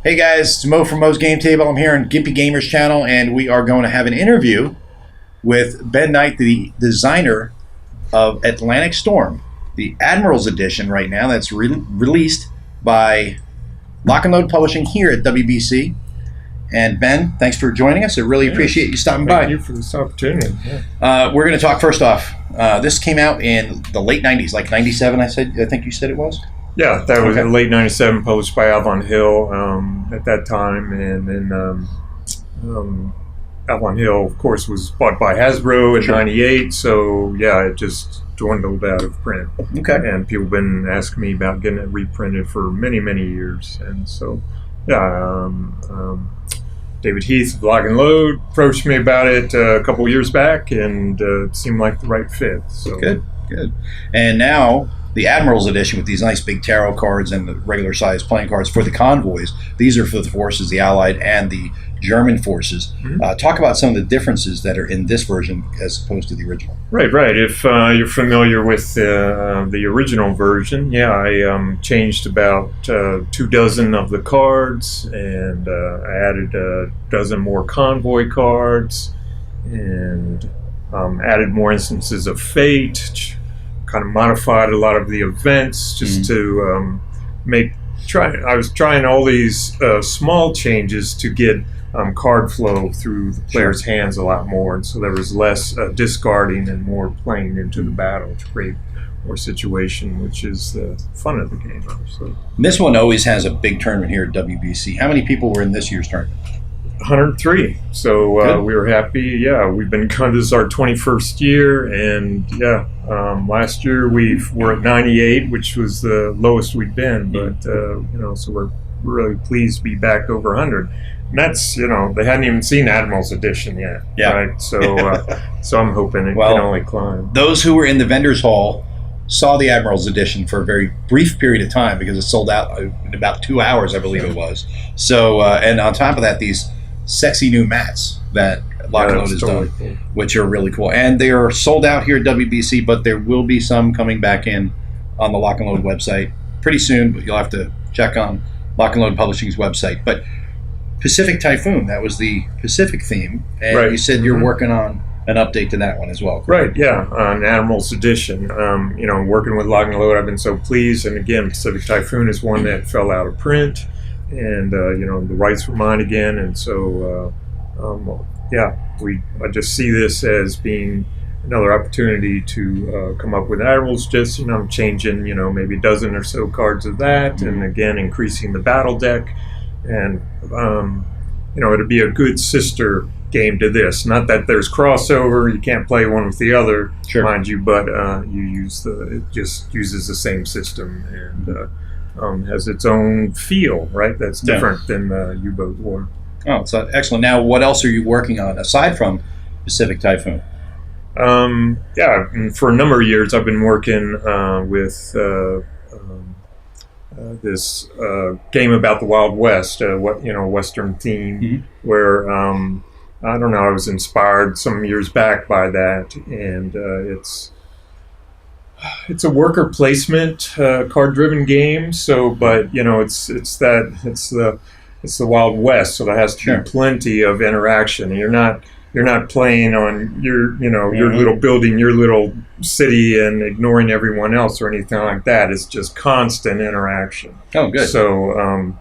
Hey guys, it's Mo from Mo's Game Table. I'm here on TheGimpyGamer's channel, and we are going to have an interview with Ben Knight, the designer of Atlantic Storm, the Admirals Edition right now that's released by Lock and Load Publishing here at WBC. And Ben, thanks for joining us. I really appreciate you stopping by. Thank you for this opportunity. Yeah. We're going to talk first off. This came out in the late 90s, like 97, I think you said it was? Yeah, that was in late 97, published by Avalon Hill at that time. And then Avalon Hill, of course, was bought by Hasbro in 98. So, yeah, it just dwindled out of print. Okay. And people have been asking me about getting it reprinted for many, many years. And so, yeah, David Heath of Lock and Load approached me about it a couple of years back, and it seemed like the right fit. So good. And now the Admirals Edition with these nice big tarot cards and the regular size playing cards for the convoys. These are for the forces, the Allied and the German forces. Mm-hmm. Talk about some of the differences that are in this version as opposed to the original. Right. If you're familiar with the original version, yeah, I changed about 24 of the cards, and I added a dozen more convoy cards, and added more instances of fate. Kind of modified a lot of the events just to I was trying all these small changes to get card flow through the player's hands a lot more, and so there was less discarding and more playing into the battle to create more situation, which is the fun of the game. So this one always has a big tournament here at WBC. How many people were in this year's tournament? 103. So we were happy. Yeah, we've been this is our 21st year, and yeah, last year we were at 98, which was the lowest we'd been. But so we're really pleased to be back over 100. And that's they hadn't even seen Admirals Edition yet. Yeah. Right. So so I'm hoping it can only climb. Those who were in the vendors hall saw the Admirals Edition for a very brief period of time because it sold out in about 2 hours, I believe it was. So and on top of that, these sexy new mats that Lock and Load has done, cool, which are really cool. And they are sold out here at WBC, but there will be some coming back in on the Lock and Load website pretty soon, but you'll have to check on Lock and Load Publishing's website. But Pacific Typhoon, that was the Pacific theme, and you said you're working on an update to that one as well. Right, yeah, on Admirals Edition. Working with Lock and Load, I've been so pleased. And again, Pacific Typhoon is one that fell out of print. And the rights were mine again, and so I just see this as being another opportunity to come up with Admirals. Just changing maybe a dozen or so cards of that, and again increasing the battle deck, and it'd be a good sister game to this. Not that there's crossover; you can't play one with the other, mind you, but it just uses the same system and. Has its own feel, right? That's different than the U-boat war. Oh, so excellent. Now, what else are you working on aside from Pacific Typhoon? For a number of years, I've been working with this game about the Wild West, Western theme, where I don't know, I was inspired some years back by that, and it's a worker placement card-driven game. So, but it's the Wild West, so there has to be plenty of interaction. You're not playing on your little building, your little city, and ignoring everyone else or anything like that. It's just constant interaction. Oh, good. So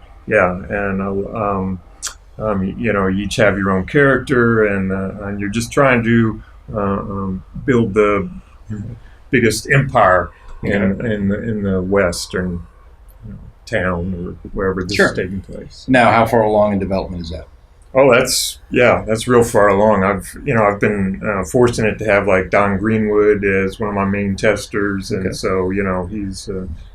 you each have your own character, and you're just trying to build the biggest empire in the western town or wherever this is taking place. Now, how far along in development is that? Oh, that's real far along. I've been fortunate to have like Don Greenwood as one of my main testers, and so he's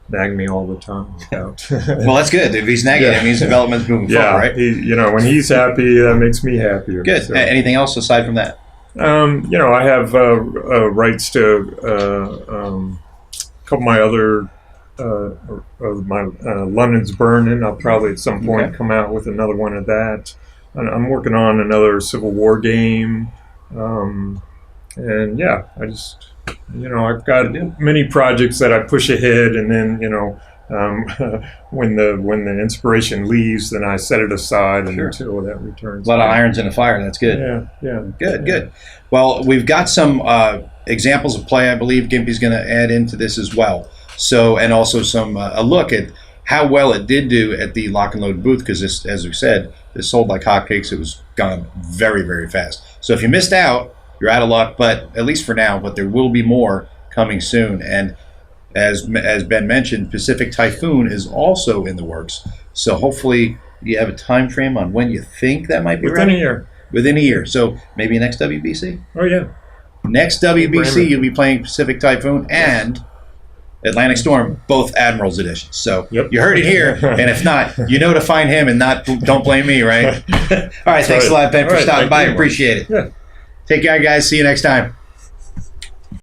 nagging me all the time about. Well, that's good. If he's nagging, it means development's moving forward, right? When he's happy, that makes me happier. Good. So. Anything else aside from that? I have rights to a couple of my other London's Burning. I'll probably at some point come out with another one of that. I'm working on another Civil War game, and I just I've got many projects that I push ahead, and then when the inspiration leaves, then I set it aside Sure. until that returns. A lot of irons in the fire. That's good. Yeah. Good. Well, we've got some examples of play. I believe Gimpy's going to add into this as well. So, and also some a look at how well it did do at the Lock and Load booth, because this, as we said, this sold like hotcakes. It was gone very, very fast. So if you missed out, you're out of luck. But at least for now. But there will be more coming soon. And as Ben mentioned, Pacific Typhoon is also in the works. So hopefully you have a time frame on when you think that might be Within ready. a year. Within a year. So maybe next WBC. Oh yeah. Next WBC, you'll be playing Pacific Typhoon and Atlantic Storm, both Admirals editions. So Yep. you heard it here, and if not, you know to find him and don't blame me, right? All right, thanks a lot, Ben, for All right, stopping thank by. you. Appreciate it. Yeah. Take care, guys. See you next time.